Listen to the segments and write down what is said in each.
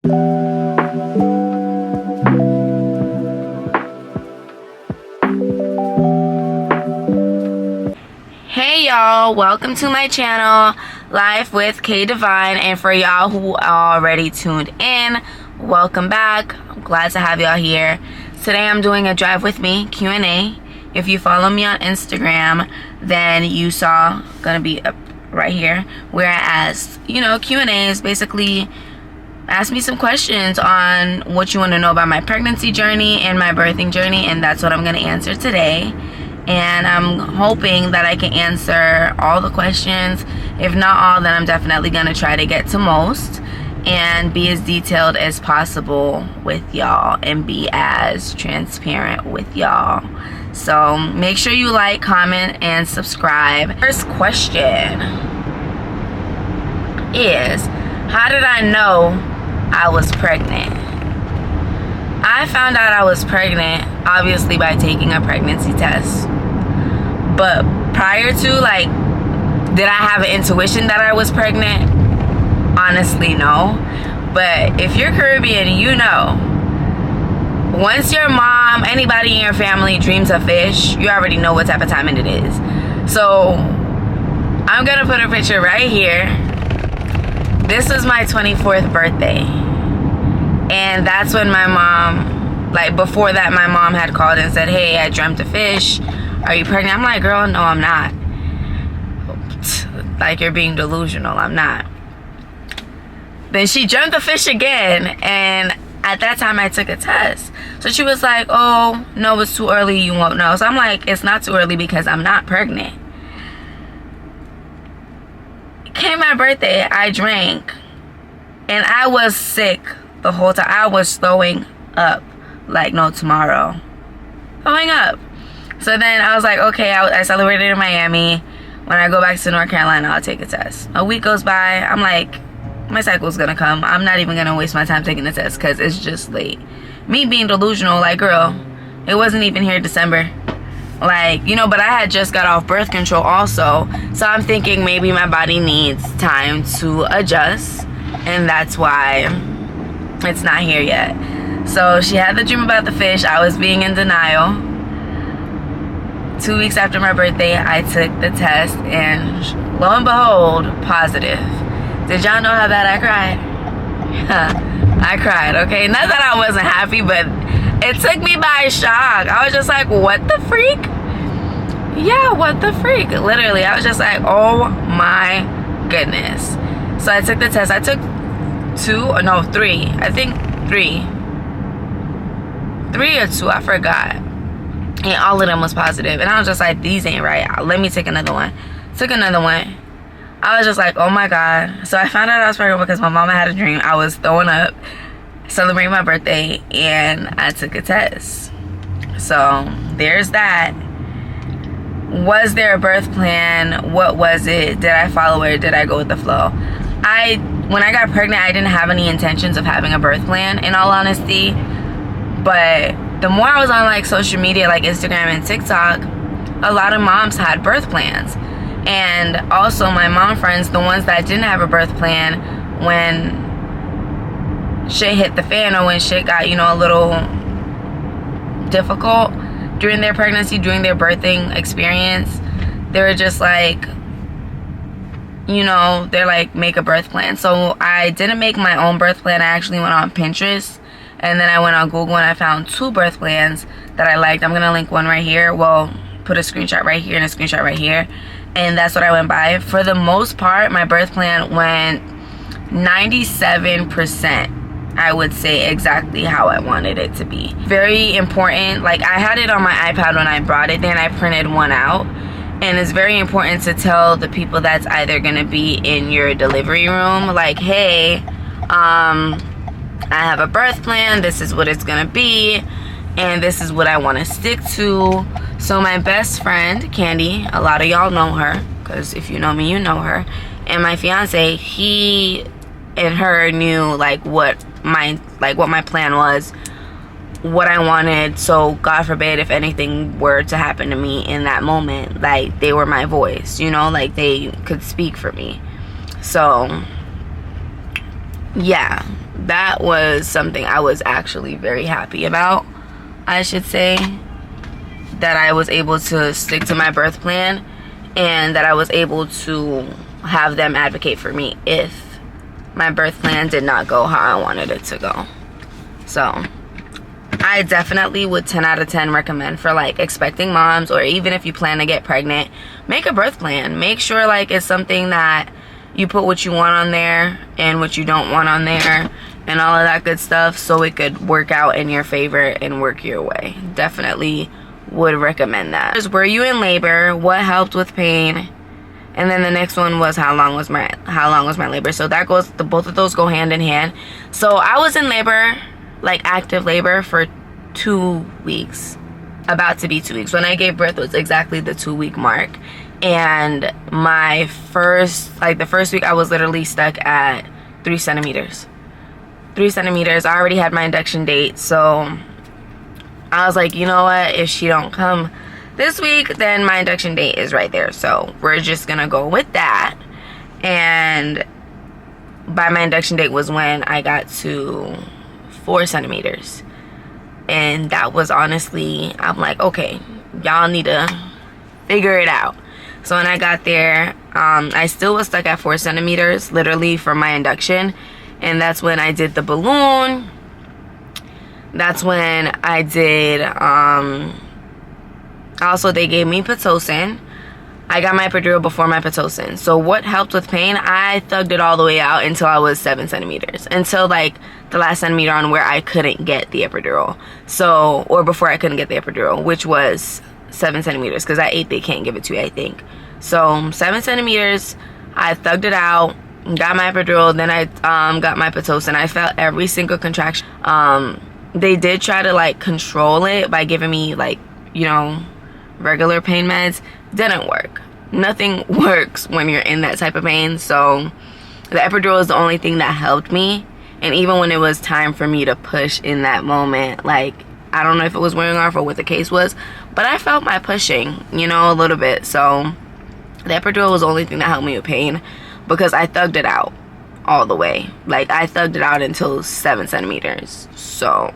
Hey y'all, welcome to my channel, Life with KDivine, and for y'all who are already tuned in, welcome back. I'm glad to have y'all here. Today I'm doing a drive with me Q&A. If you follow me on Instagram, then you saw gonna be up right here where I asked, Q&A is basically ask me some questions on what you want to know about my pregnancy journey and my birthing journey, and that's what I'm going to answer today. And I'm hoping that I can answer all the questions. If not all, then I'm definitely going to try to get to most and be as detailed as possible with y'all and be as transparent with y'all. So make sure you like, comment, and subscribe. First question is, how did I know I was pregnant? I found out I was pregnant obviously by taking a pregnancy test. But prior to, did I have an intuition that I was pregnant? Honestly, no. But if you're Caribbean, you know, once your mom, anybody in your family dreams of fish, you already know what type of time it is. So I'm gonna put a picture right here. This was my 24th birthday. And that's when my mom, before that, my mom had called and said, hey, I dreamt of fish. Are you pregnant? I'm like, girl, no, I'm not. You're being delusional. I'm not. Then she dreamt of fish again. And at that time, I took a test. So she was like, oh, no, it's too early. You won't know. So I'm like, it's not too early because I'm not pregnant. Came my birthday, I drank. And I was sick the whole time. I was throwing up like no tomorrow. Throwing up. So then I was like, okay, I celebrated in Miami. When I go back to North Carolina, I'll take a test. A week goes by. I'm like, my cycle's gonna come. I'm not even gonna waste my time taking the test because it's just late. Me being delusional, girl, it wasn't even here December. But I had just got off birth control also. So I'm thinking maybe my body needs time to adjust. And that's why it's not here yet. So she had the dream about the fish. I was being in denial. 2 weeks after my birthday, I took the test, and lo and behold, positive. Did y'all know how bad I cried? I cried, okay? Not that I wasn't happy, but it took me by shock. I was just like, what the freak? Yeah, what the freak? Literally, I was just like, oh my goodness. So I took the test. I took three. I think three. 3 or 2, I forgot. And all of them was positive. And I was just like, these ain't right. Let me take another one. Took another one. I was just like, oh my God. So I found out I was pregnant because my mama had a dream. I was throwing up, celebrating my birthday, and I took a test. So there's that. Was there a birth plan? What was it? Did I follow it? Did I go with the flow? When I got pregnant, I didn't have any intentions of having a birth plan, in all honesty. But the more I was on social media, like Instagram and TikTok, a lot of moms had birth plans. And also my mom friends, the ones that didn't have a birth plan, when shit hit the fan or when shit got, a little difficult during their pregnancy, during their birthing experience, they were just like, they're like, make a birth plan. So I didn't make my own birth plan. I actually went on Pinterest. And then I went on Google and I found 2 birth plans that I liked. I'm going to link one right here. Well, put a screenshot right here and a screenshot right here. And that's what I went by. For the most part, my birth plan went 97%. I would say exactly how I wanted it to be. Very important. I had it on my iPad when I brought it. Then I printed one out. And it's very important to tell the people that's either going to be in your delivery room, hey, I have a birth plan, this is what it's gonna be, and this is what I want to stick to. So my best friend, Candy, a lot of y'all know her, because if you know me, you know her, and my fiance, he and her knew what my plan was, what I wanted. So God forbid if anything were to happen to me in that moment, they were my voice, they could speak for me. So yeah, that was something I was actually very happy about, I should say, that I was able to stick to my birth plan, and that I was able to have them advocate for me if my birth plan did not go how I wanted it to go. So I definitely would 10 out of 10 recommend for like expecting moms, or even if you plan to get pregnant, make a birth plan. Make sure like it's something that you put what you want on there and what you don't want on there and all of that good stuff, so it could work out in your favor and work your way. Definitely would recommend that. Were you in labor? What helped with pain? And then the next one was how long was my labor? So that goes, both of those go hand in hand. So I was in labor, like active labor, for 2 weeks, about to be 2 weeks. When I gave birth was exactly the 2-week mark. And the first week I was literally stuck at 3 centimeters. 3 centimeters. I already had my induction date, so I was like, you know what, if she don't come this week, then my induction date is right there, so we're just gonna go with that. And by my induction date was when I got to 4 centimeters, and that was honestly, I'm like, okay, y'all need to figure it out. So when I got there, I still was stuck at 4 centimeters literally from my induction, and that's when I did the balloon. That's when I did also they gave me Pitocin. I got my epidural before my Pitocin. So what helped with pain? I thugged it all the way out until I was 7 centimeters. Until like the last centimeter on where I couldn't get the epidural. So, or before I couldn't get the epidural, which was 7 centimeters. Because at 8 they can't give it to you, I think. So 7 centimeters, I thugged it out, got my epidural, then I got my Pitocin. I felt every single contraction. They did try to like control it by giving me like, you know, regular pain meds. Didn't work. Nothing works when you're in that type of pain. So the epidural is the only thing that helped me. And even when it was time for me to push in that moment, like, I don't know if it was wearing off or what the case was, but I felt my pushing, you know, a little bit. So the epidural was the only thing that helped me with pain, because I thugged it out all the way. Like, I thugged it out until 7 centimeters. So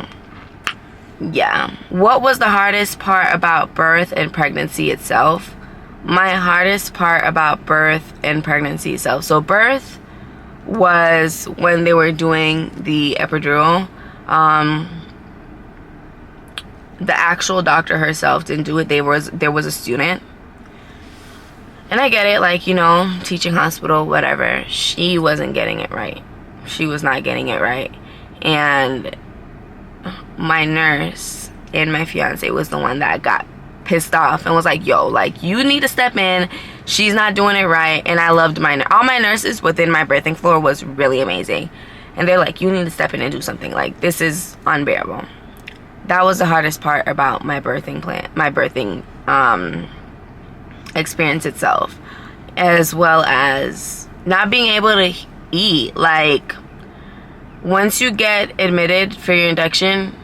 yeah. What was the hardest part about birth and pregnancy itself? My hardest part about birth and pregnancy itself. So birth was when they were doing the epidural. The actual doctor herself didn't do it. There was a student. And I get it, like, you know, teaching hospital, whatever. She wasn't getting it right. She was not getting it right. And my nurse and my fiance was the one that got pissed off and was like, yo, like, you need to step in. She's not doing it right. And I loved all my nurses within my birthing floor was really amazing. And they're like, you need to step in and do something. Like, this is unbearable. That was the hardest part about my birthing experience itself, as well as not being able to eat. Like, once you get admitted for your induction,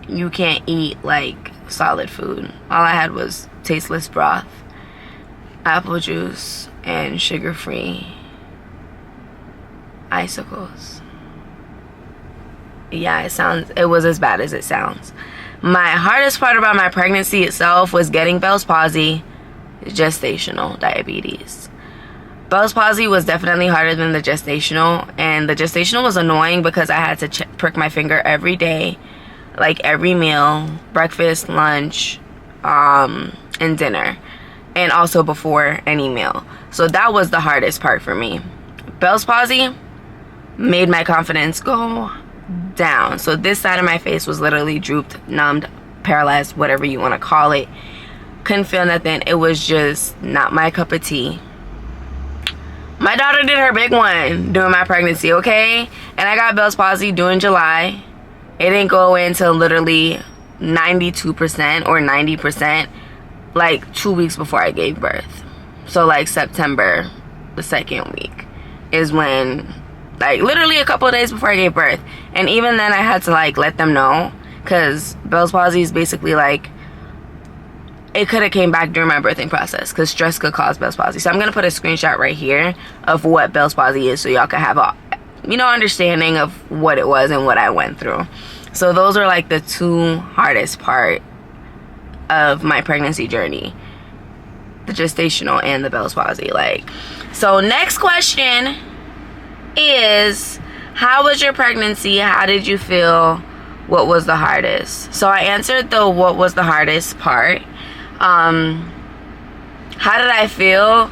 you can't eat like solid food. All I had was tasteless broth, apple juice, and sugar-free icicles. Yeah, it was as bad as it sounds. My hardest part about my pregnancy itself was getting Bell's palsy, gestational diabetes. Bell's palsy was definitely harder than the gestational, and the gestational was annoying because I had to prick my finger every day, like every meal, breakfast, lunch, and dinner, and also before any meal. So that was the hardest part for me. Bell's palsy made my confidence go down. So this side of my face was literally drooped, numbed, paralyzed, whatever you want to call it. Couldn't feel nothing. It was just not my cup of tea. My daughter did her big one during my pregnancy, okay? And I got Bell's palsy during July. It didn't go away until literally 92% or 90%, like 2 weeks before I gave birth. So like September, the 2nd week, is when, like literally a couple of days before I gave birth. And even then I had to like let them know, because Bell's palsy is basically like, it could have came back during my birthing process, because stress could cause Bell's palsy. So I'm going to put a screenshot right here of what Bell's palsy is, so y'all can have understanding of what it was and what I went through. So those are like the two hardest part of my pregnancy journey, the gestational and the Bell's palsy. So next question is, how was your pregnancy? How did you feel? What was the hardest? So I answered the what was the hardest part. How did I feel?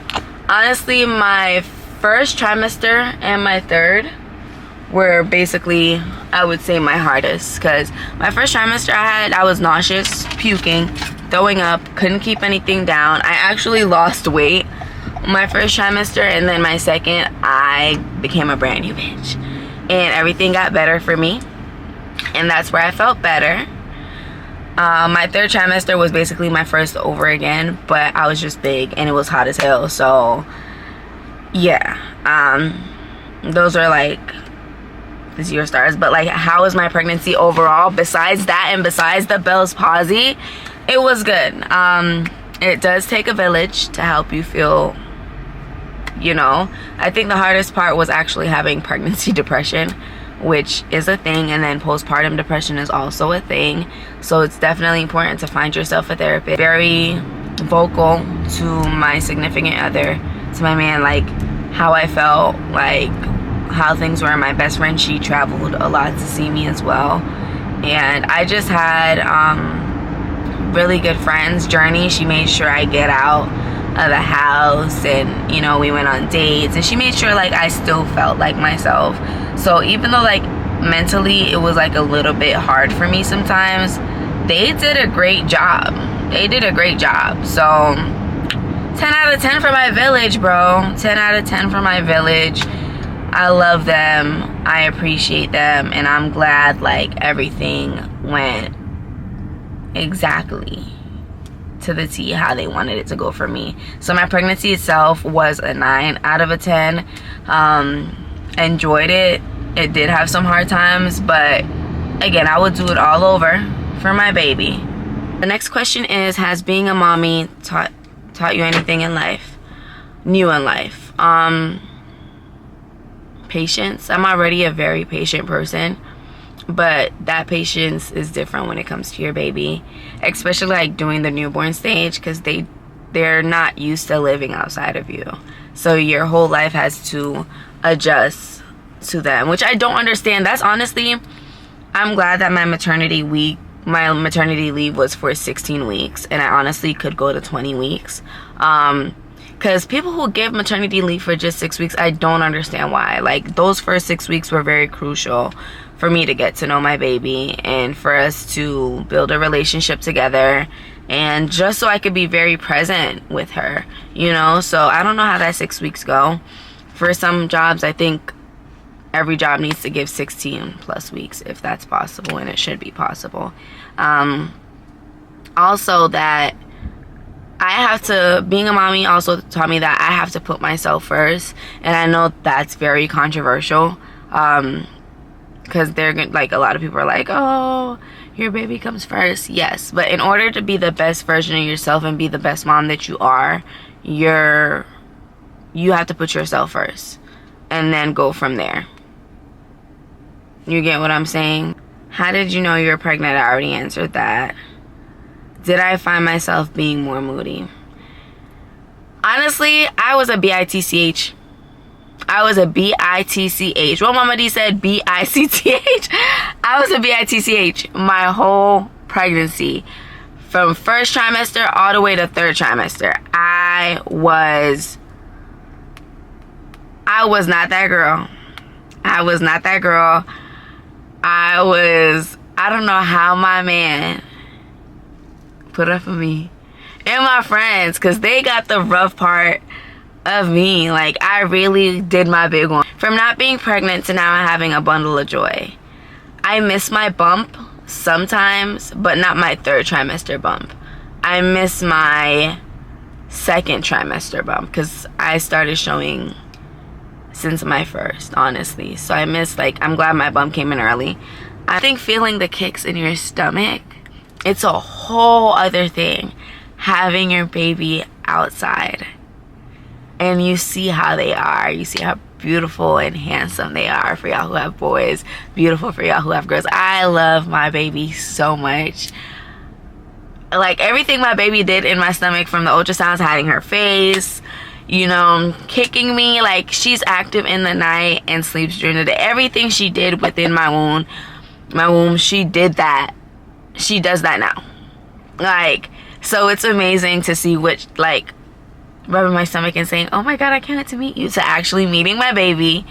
Honestly, my first trimester and my third were basically, I would say, my hardest, because my first trimester I was nauseous, puking, throwing up, couldn't keep anything down. I actually lost weight my first trimester, and then my second I became a brand new bitch, and everything got better for me, and that's where I felt better. My third trimester was basically my first over again, but I was just big and it was hot as hell. So yeah, those are like the 0 stars. But like, how was my pregnancy overall? Besides that and besides the Bell's palsy, it was good. It does take a village to help you feel, I think the hardest part was actually having pregnancy depression, which is a thing, and then postpartum depression is also a thing. So it's definitely important to find yourself a therapist. Very vocal to my significant other, to my man, like how I felt, like how things were. My best friend, she traveled a lot to see me as well, and I just had really good friends. Journey, she made sure I get out of the house, and we went on dates, and she made sure like I still felt like myself. So even though like mentally it was like a little bit hard for me sometimes, they did a great job. So 10 out of 10 for my village, bro. 10 out of 10 for my village. I love them, I appreciate them, and I'm glad like everything went exactly to the T how they wanted it to go for me. So my pregnancy itself was a 9 out of a 10. Enjoyed it. It did have some hard times, but again, I would do it all over for my baby. The next question is, has being a mommy taught you anything in life, new in life? Patience. I'm already a very patient person, but that patience is different when it comes to your baby, especially like during the newborn stage, because they're not used to living outside of you. So your whole life has to adjust to them, which I don't understand. That's honestly, I'm glad that my maternity leave was for 16 weeks, and I honestly could go to 20 weeks. Because people who give maternity leave for just 6 weeks, I don't understand why. Like, those first 6 weeks were very crucial for me to get to know my baby and for us to build a relationship together, and just so I could be very present with her, So I don't know how that 6 weeks go. For some jobs, I think every job needs to give 16 plus weeks, if that's possible, and it should be possible. Also, that being a mommy also taught me that I have to put myself first, and I know that's very controversial, because they're like, a lot of people are like, oh, your baby comes first. Yes, but in order to be the best version of yourself and be the best mom that you are, you have to put yourself first and then go from there. You get what I'm saying? How did you know you were pregnant? I already answered that. Did I find myself being more moody? Honestly, I was a bitch. I was a bitch. Well, Mama D said bitch. I was a bitch my whole pregnancy. From first trimester all the way to third trimester. I was not that girl. I don't know how my man put up for me and my friends, because they got the rough part of me. Like, I really did my big one. From not being pregnant to now having a bundle of joy. I miss my bump sometimes, but not my third trimester bump. I miss my second trimester bump, because I started showing since my first, honestly. So I miss, like, I'm glad my bump came in early. I think feeling the kicks in your stomach, it's a whole other thing. Having your baby outside and you see how they are, you see how beautiful and handsome they are for y'all who have boys, beautiful for y'all who have girls. I love my baby so much. Like, everything my baby did in my stomach, from the ultrasounds, hiding her face, you know, kicking me, like, she's active in the night and sleeps during the day. Everything she did within my womb, she did that. She does that now. Like, so it's amazing to see which, like, rubbing my stomach and saying, oh my god, I can't wait to meet you, to actually meeting my baby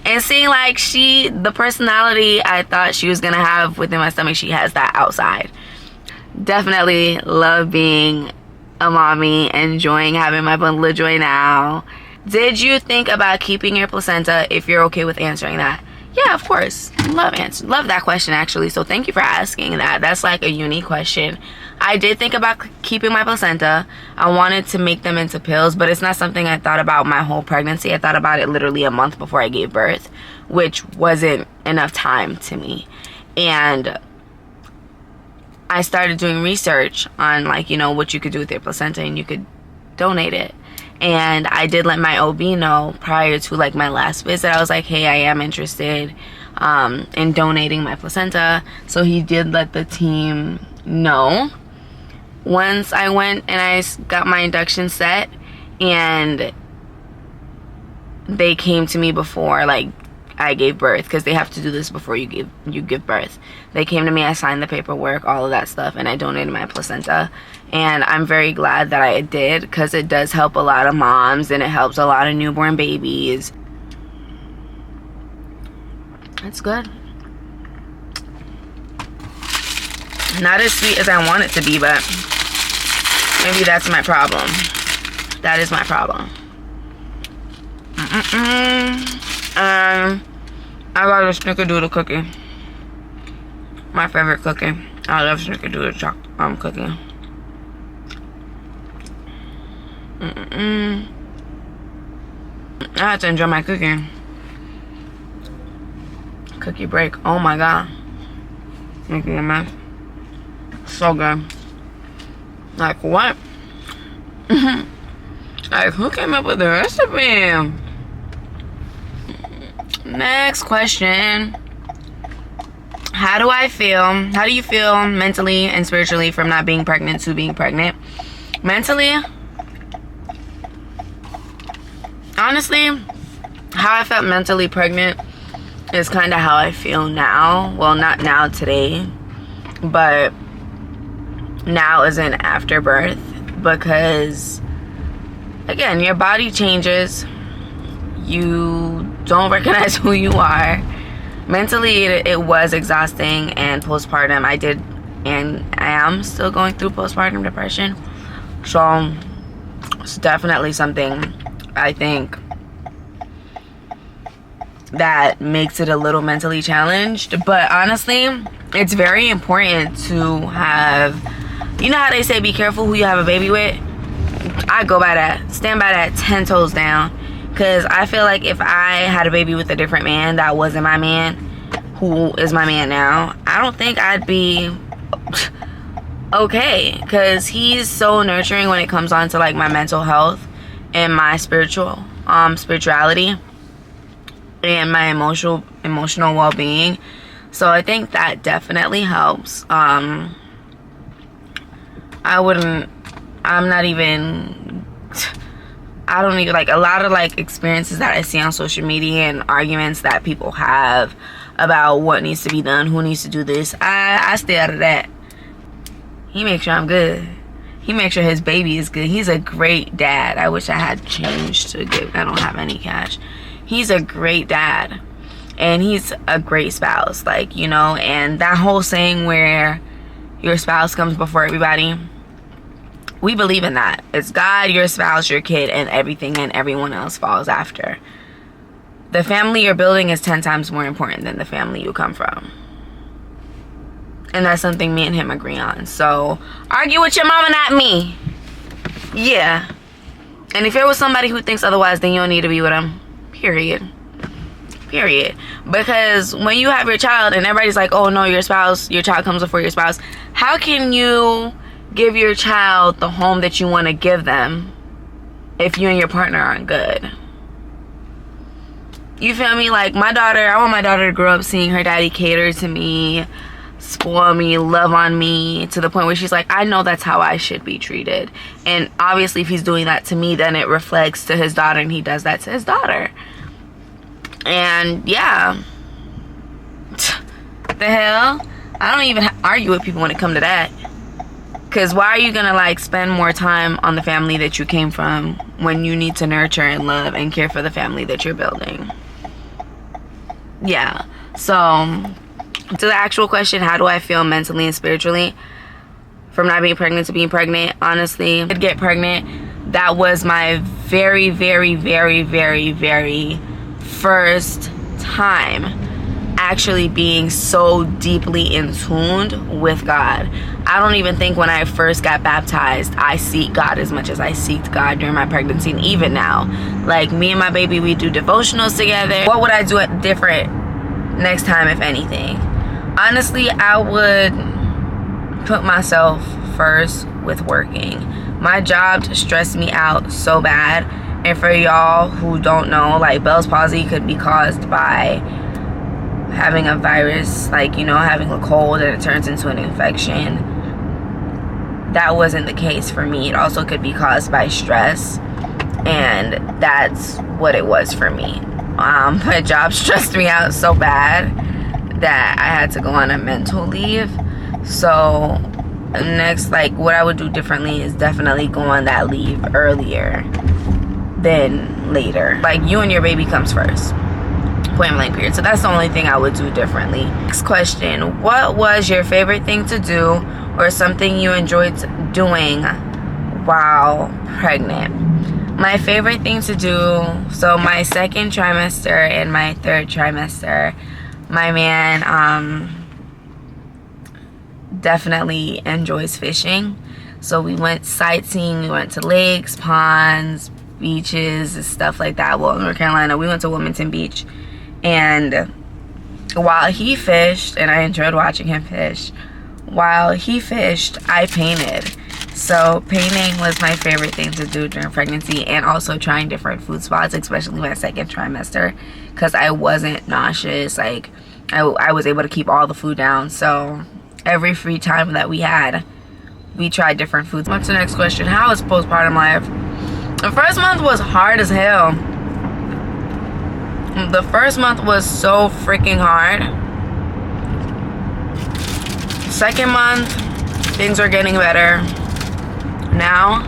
and seeing, like, the personality I thought she was gonna have within my stomach, she has that outside. Definitely love being a mommy, enjoying having my bundle of joy now. Did you think about keeping your placenta? If you're okay with answering that. Yeah, of course. Love that question, actually. So thank you for asking that. That's like a unique question. I did think about keeping my placenta. I wanted to make them into pills, but it's not something I thought about my whole pregnancy. I thought about it literally a month before I gave birth, which wasn't enough time to me. And I started doing research on, like, you know, what you could do with your placenta, and you could donate it. And I did let my OB know prior to, like, my last visit. I was like, hey, I am interested in donating my placenta. So he did let the team know. Once I went and I got my induction set, and they came to me before, like, I gave birth, because they have to do this before you give birth. They came to me, I signed the paperwork, all of that stuff, and I donated my placenta. And I'm very glad that I did, because it does help a lot of moms, and it helps a lot of newborn babies. It's good. Not as sweet as I want it to be, but maybe that's my problem. That is my problem. I got a snickerdoodle cookie. My favorite cookie. I love snickerdoodle cookie. I had to enjoy my cookie. Cookie break. Oh my god. Making a mess. So good. Like, what? Like, who came up with the recipe? Next question. How do you feel mentally and spiritually from not being pregnant to being pregnant? Mentally, honestly, how I felt mentally pregnant is kind of how I feel now. Well, not now today, but now as in after birth, because again, your body changes. You don't recognize who you are. Mentally, it was exhausting, and postpartum, I am still going through postpartum depression. So it's definitely something I think that makes it a little mentally challenged. But honestly, it's very important to have, you know how they say be careful who you have a baby with? I go by that, stand by that 10 toes down. Because I feel like if I had a baby with a different man that wasn't my man, who is my man now, I don't think I'd be okay. Because he's so nurturing when it comes on to, like, my mental health and my spirituality and my emotional well-being. So I think that definitely helps. I'm not even, I don't even, like, a lot of, like, experiences that I see on social media and arguments that people have about what needs to be done, who needs to do this, I stay out of that. He makes sure I'm good. He makes sure his baby is good. He's a great dad. I wish I had change to give. I don't have any cash. He's a great dad. And he's a great spouse. Like, you know, and that whole saying where your spouse comes before everybody, we believe in that. It's God, your spouse, your kid, and everything and everyone else falls after. The family you're building is 10 times more important than the family you come from. And that's something me and him agree on. So, argue with your mama, not me. Yeah. And if you're with somebody who thinks otherwise, then you don't need to be with them. Period. Because when you have your child and everybody's like, oh no, your child comes before your spouse. How can you give your child the home that you want to give them if you and your partner aren't good? You feel me? Like, my daughter, I want my daughter to grow up seeing her daddy cater to me, spoil me, love on me, to the point where she's like, I know that's how I should be treated. And obviously if he's doing that to me, then it reflects to his daughter, and he does that to his daughter. And yeah, the hell, I don't even argue with people when it comes to that. Because why are you gonna like spend more time on the family that you came from when you need to nurture and love and care for the family that you're building? Yeah. So to the actual question, how do I feel mentally and spiritually from not being pregnant to being pregnant? Honestly, I did get pregnant. That was my very, very, very, very, very first time actually being so deeply in tune with God. I don't even think when I first got baptized I seek God as much as I seeked God during my pregnancy, and even now. Like, me and my baby, we do devotionals together. What would I do different next time, if anything? Honestly, I would put myself first with working. My job stressed me out so bad. And for y'all who don't know, like, Bell's palsy could be caused by having a virus, like, you know, having a cold and it turns into an infection. That wasn't the case for me. It also could be caused by stress, and that's what it was for me. My job stressed me out so bad that I had to go on a mental leave. So next, like, what I would do differently is definitely go on that leave earlier than later. Like, you and your baby comes first, point blank period. So that's the only thing I would do differently. Next question, what was your favorite thing to do or something you enjoyed doing while pregnant? My favorite thing to do, so my second trimester and my third trimester, my man definitely enjoys fishing. So we went sightseeing, we went to lakes, ponds, beaches, and stuff like that. Well, in North Carolina, we went to Wilmington Beach. And while he fished, and I enjoyed watching him fish, while he fished, I painted. So painting was my favorite thing to do during pregnancy, and also trying different food spots, especially my second trimester, because I wasn't nauseous. Like, I was able to keep all the food down. So every free time that we had, we tried different foods. What's the next question? How is postpartum life? The first month was hard as hell. The first month was so freaking hard. Second month, things are getting better. Now,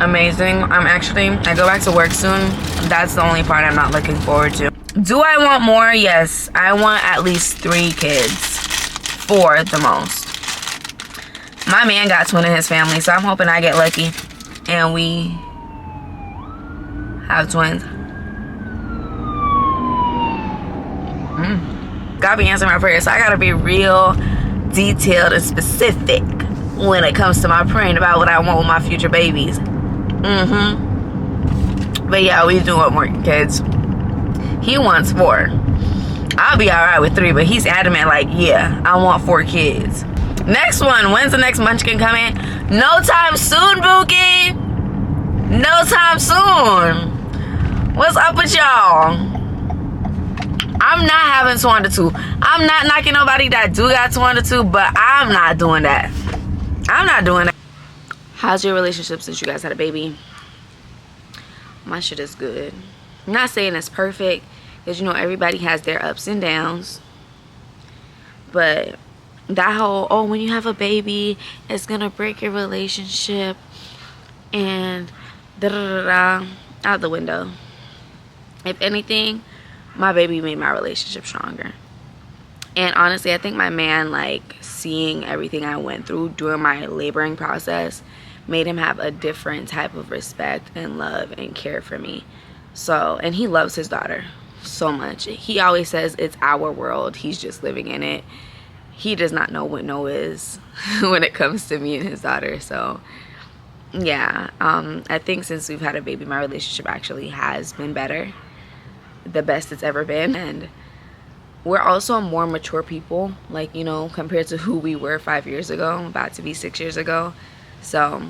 amazing. I go back to work soon. That's the only part I'm not looking forward to. Do I want more? Yes. I want at least 3 kids. 4 at the most. My man got twin in his family, so I'm hoping I get lucky and we have twins. God be answering my prayers, so I gotta be real detailed and specific when it comes to my praying about what I want with my future babies. But yeah, we do want more kids. He wants 4. I'll be alright with 3, but he's adamant, like, yeah, I want 4 kids. Next one, when's the next munchkin coming? No time soon, Bookie. No time soon. What's up with y'all? I'm not having 2 under 2. I'm not knocking nobody that do got 2 under 2, but I'm not doing that. I'm not doing that. How's your relationship since you guys had a baby? My shit is good. I'm not saying it's perfect, because, you know, everybody has their ups and downs. But that whole, oh, when you have a baby, it's gonna break your relationship and da-da-da-da, out the window. If anything, my baby made my relationship stronger. And honestly, I think my man, like, seeing everything I went through during my laboring process made him have a different type of respect and love and care for me. So, and he loves his daughter so much. He always says it's our world, he's just living in it. He does not know what no is when it comes to me and his daughter. So yeah, I think since we've had a baby, my relationship actually has been better, the best it's ever been. And we're also more mature people, like, you know, compared to who we were 5 years ago, about to be 6 years ago. So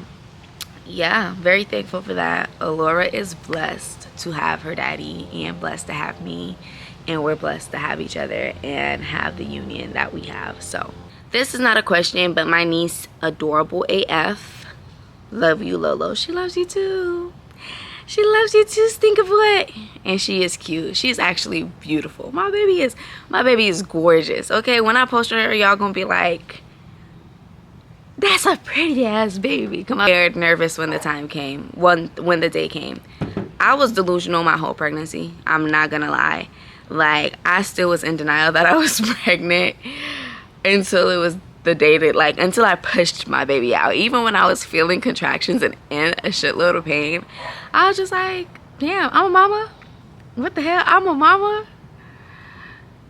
yeah, very thankful for that. Alora is blessed to have her daddy and blessed to have me, and we're blessed to have each other and have the union that we have. So this is not a question, but my niece, adorable AF, love you, Lolo. She loves you too. She loves you too, stinker boy. And she is cute. She's actually beautiful. My baby is gorgeous. Okay, when I post her, y'all gonna be like, that's a pretty ass baby. Come on. I was nervous when the time came, when the day came. I was delusional my whole pregnancy. I'm not gonna lie. Like, I still was in denial that I was pregnant until it was the day that, like, until I pushed my baby out. Even when I was feeling contractions and in a shitload of pain, I was just like, damn, I'm a mama. What the hell? I'm a mama.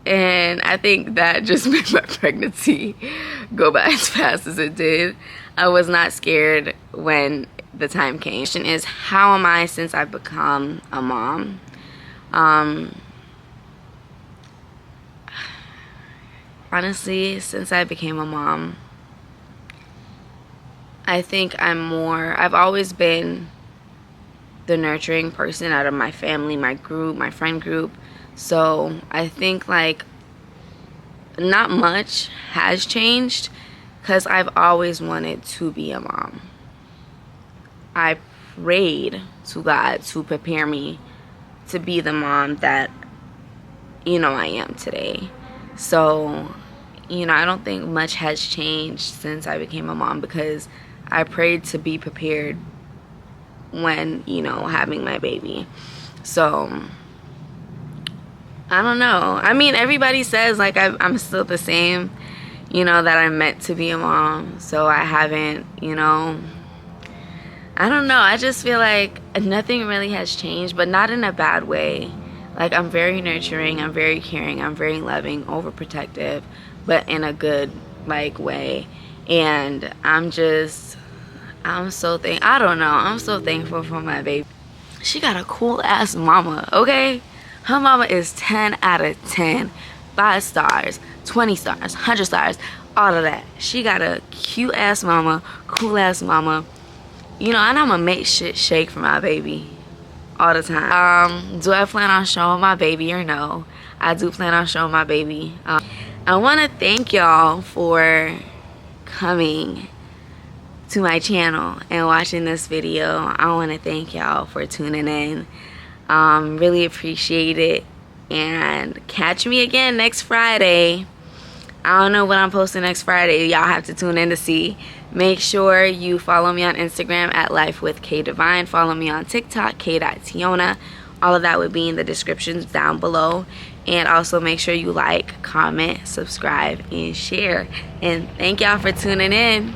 And I think that just made my pregnancy go by as fast as it did. I was not scared when the time came. The question is, how am I since I've become a mom? Honestly, since I became a mom, I think I've always been the nurturing person out of my family, my group, my friend group. So I think, like, not much has changed because I've always wanted to be a mom. I prayed to God to prepare me to be the mom that, you know, I am today. So, you know, I don't think much has changed since I became a mom because I prayed to be prepared when, you know, having my baby. So, I don't know. I mean, everybody says, like, I'm still the same, you know, that I'm meant to be a mom. So I haven't, you know, I don't know. I just feel like nothing really has changed, but not in a bad way. Like, I'm very nurturing, I'm very caring, I'm very loving, overprotective, but in a good, like, way. And I'm so I'm so thankful for my baby. She got a cool ass mama, okay? Her mama is 10 out of 10. 5 stars, 20 stars, 100 stars, all of that. She got a cute ass mama, cool ass mama. You know, and I'm gonna make shit shake for my baby all the time. Do I plan on showing my baby or no? I do plan on showing my baby. I want to thank y'all for coming to my channel and watching this video. I want to thank y'all for tuning in. Really appreciate it, and catch me again next Friday. I don't know what I'm posting next Friday. Y'all have to tune in to see. Make sure you follow me on Instagram at LifewithKDivine. Follow me on TikTok, k.tiona. All of that would be in the descriptions down below. And also make sure you like, comment, subscribe, and share. And thank y'all for tuning in.